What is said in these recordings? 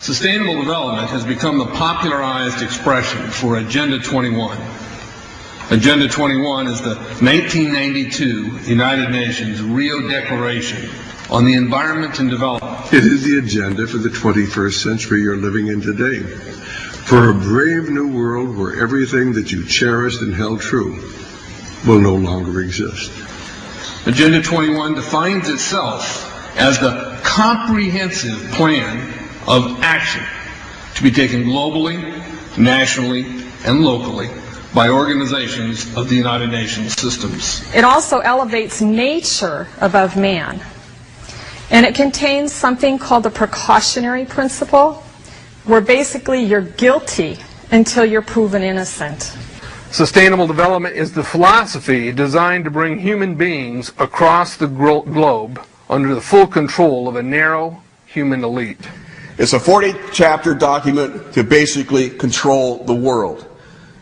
Sustainable development has become the popularized expression for Agenda 21. Agenda 21 is the 1992 United Nations Rio Declaration on the Environment and Development. It is the agenda for the 21st century you're living in today. For a brave new world where everything that you cherished and held true will no longer exist. Agenda 21 defines itself as the comprehensive plan of action to be taken globally, nationally, and locally by organizations of the United Nations systems. It also elevates nature above man. And it contains something called the precautionary principle, where basically you're guilty until you're proven innocent. Sustainable development is the philosophy designed to bring human beings across the globe under the full control of a narrow human elite. It's a 40-chapter document to basically control the world.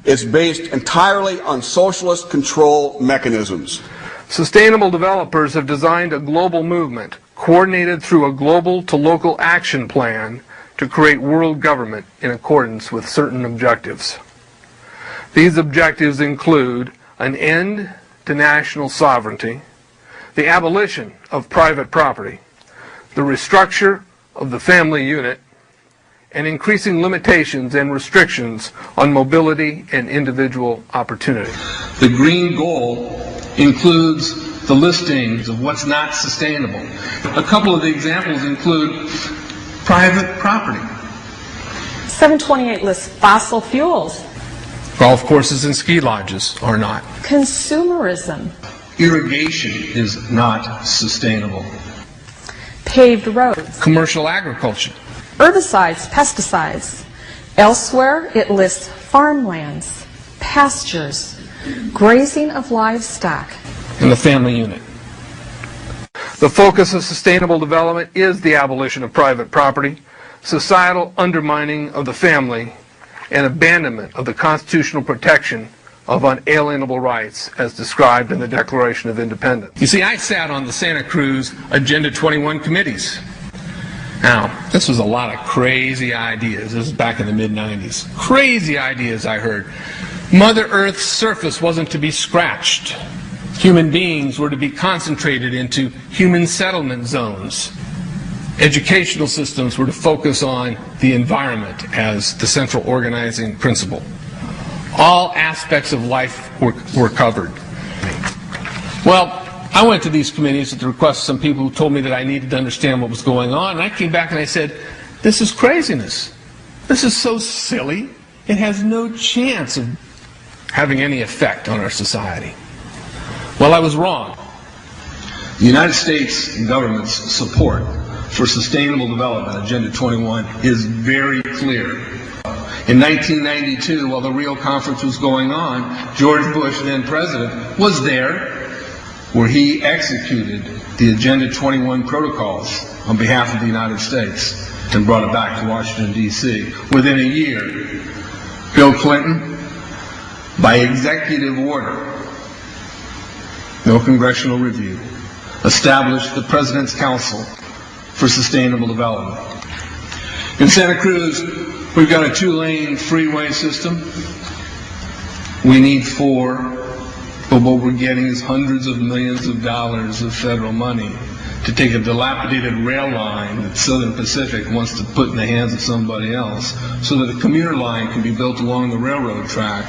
It's based entirely on socialist control mechanisms. Sustainable developers have designed a global movement coordinated through a global to local action plan to create world government in accordance with certain objectives. These objectives include an end to national sovereignty, the abolition of private property, the restructure of the family unit, and increasing limitations and restrictions on mobility and individual opportunity. The green goal includes the listings of what's not sustainable. A couple of the examples include private property. 728 lists fossil fuels. Golf courses and ski lodges are not. Consumerism. Irrigation is not sustainable. Paved roads. Commercial agriculture. Herbicides, pesticides. Elsewhere, it lists farmlands, pastures, grazing of livestock, and the family unit. The focus of sustainable development is the abolition of private property, societal undermining of the family, and abandonment of the constitutional protection of unalienable rights as described in the Declaration of Independence. You see, I sat on the Santa Cruz Agenda 21 committees. Now, this was a lot of crazy ideas. This was back in the mid-90s. Crazy ideas I heard. Mother Earth's surface wasn't to be scratched. Human beings were to be concentrated into human settlement zones. Educational systems were to focus on the environment as the central organizing principle. All aspects of life were covered. Well, I went to these committees at the request of some people who told me that I needed to understand what was going on, and I came back and I said, this is craziness. This is so silly. It has no chance of having any effect on our society. Well, I was wrong. The United States government's support for sustainable development, Agenda 21, is very clear. In 1992, while the Rio Conference was going on, George Bush, then president, was there, where he executed the Agenda 21 protocols on behalf of the United States and brought it back to Washington, D.C. Within a year, Bill Clinton, by executive order, no congressional review, established the President's Council for Sustainable Development. In Santa Cruz, we've got a 2-lane freeway system. We need 4, but what we're getting is hundreds of millions of dollars of federal money to take a dilapidated rail line that Southern Pacific wants to put in the hands of somebody else so that a commuter line can be built along the railroad track.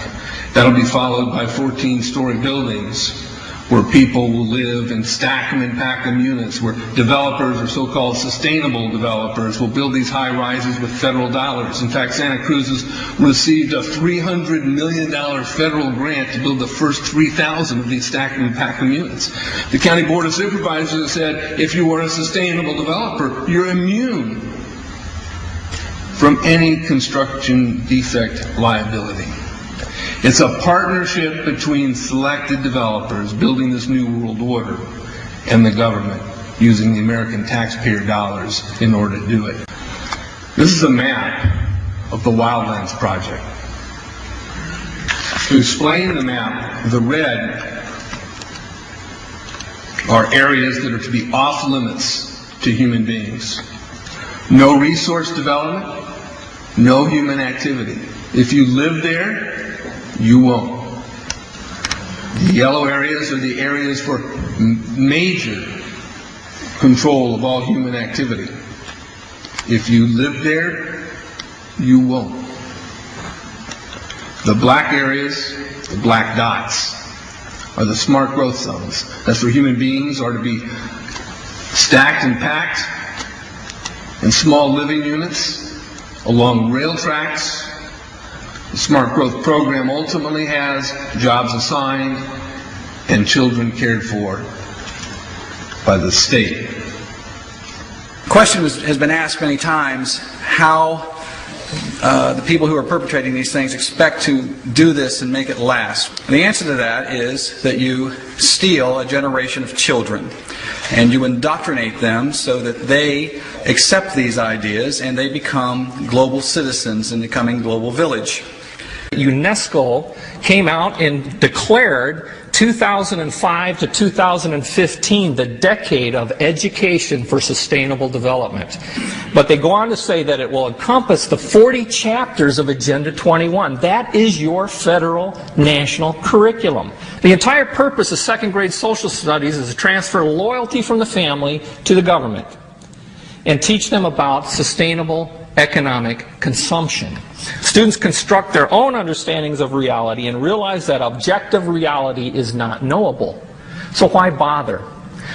That'll be followed by 14-story buildings where people will live and stack them and pack them units, where developers or so-called sustainable developers will build these high-rises with federal dollars. In fact, Santa Cruz has received a $300 million federal grant to build the first 3,000 of these stack them and pack them units. The County Board of Supervisors has said, if you are a sustainable developer, you're immune from any construction defect liability. It's a partnership between selected developers building this new world order and the government using the American taxpayer dollars in order to do it. This is a map of the Wildlands Project. To explain the map, the red are areas that are to be off limits to human beings. No resource development, no human activity. If you live there, you won't. The yellow areas are the areas for major control of all human activity. If you live there, you won't. The black areas, the black dots, are the smart growth zones. That's where human beings are to be stacked and packed in small living units along rail tracks. The smart growth program ultimately has jobs assigned and children cared for by the state. The question has been asked many times how the people who are perpetrating these things expect to do this and make it last. And the answer to that is that you steal a generation of children and you indoctrinate them so that they accept these ideas and they become global citizens in the coming global village. UNESCO came out and declared 2005 to 2015 the decade of education for sustainable development. But they go on to say that it will encompass the 40 chapters of Agenda 21. That is your federal national curriculum. The entire purpose of second grade social studies is to transfer loyalty from the family to the government and teach them about sustainable economic consumption. Students construct their own understandings of reality and realize that objective reality is not knowable. So why bother?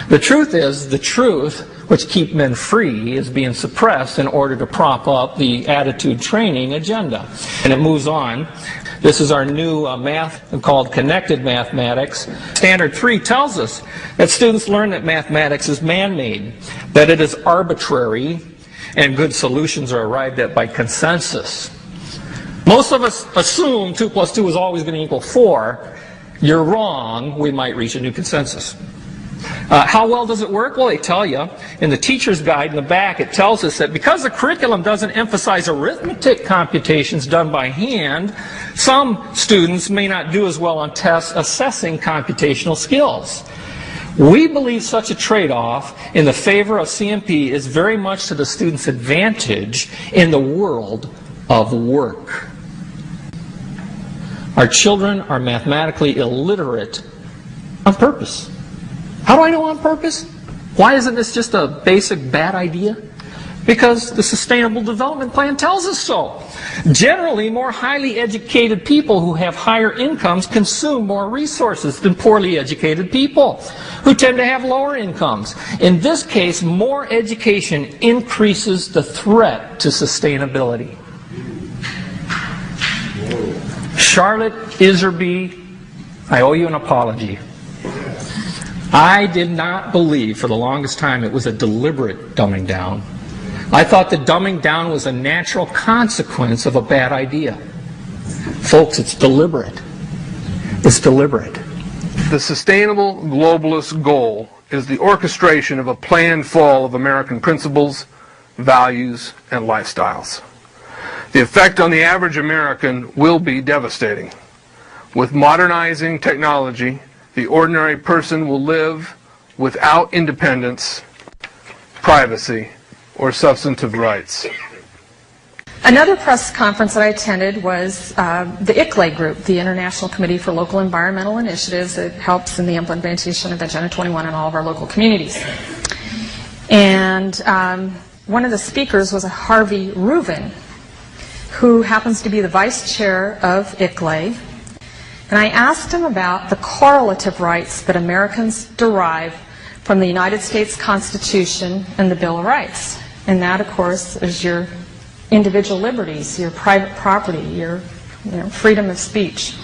The truth is, the truth which keep men free is being suppressed in order to prop up the attitude training agenda. And it moves on. This is our new math called connected mathematics. Standard 3 tells us that students learn that mathematics is man-made, that it is arbitrary, and good solutions are arrived at by consensus. Most of us assume 2 plus 2 is always going to equal 4. You're wrong. We might reach a new consensus. How well does it work? Well, they tell you in the teacher's guide in the back, it tells us that because the curriculum doesn't emphasize arithmetic computations done by hand, some students may not do as well on tests assessing computational skills. We believe such a trade-off in the favor of CMP is very much to the student's advantage in the world of work. Our children are mathematically illiterate on purpose. How do I know on purpose? Why isn't this just a basic bad idea? Because the Sustainable Development Plan tells us so. Generally, more highly educated people who have higher incomes consume more resources than poorly educated people who tend to have lower incomes. In this case, more education increases the threat to sustainability. Charlotte Iserby, I owe you an apology. I did not believe for the longest time it was a deliberate dumbing down. I thought the dumbing down was a natural consequence of a bad idea. Folks, it's deliberate. It's deliberate. The sustainable globalist goal is the orchestration of a planned fall of American principles, values, and lifestyles. The effect on the average American will be devastating. With modernizing technology, the ordinary person will live without independence, privacy, or substantive rights. Another press conference that I attended was the ICLE group, the International Committee for Local Environmental Initiatives. It helps in the implementation of Agenda 21 in all of our local communities. And one of the speakers was a Harvey Reuven, who happens to be the vice chair of ICLE. And I asked him about the correlative rights that Americans derive from the United States Constitution and the Bill of Rights. And that, of course, is your individual liberties, your private property, your freedom of speech.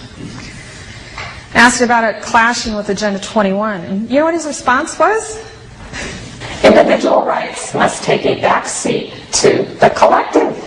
I asked about it clashing with Agenda 21. And you know what his response was? Individual rights must take a back seat to the collective.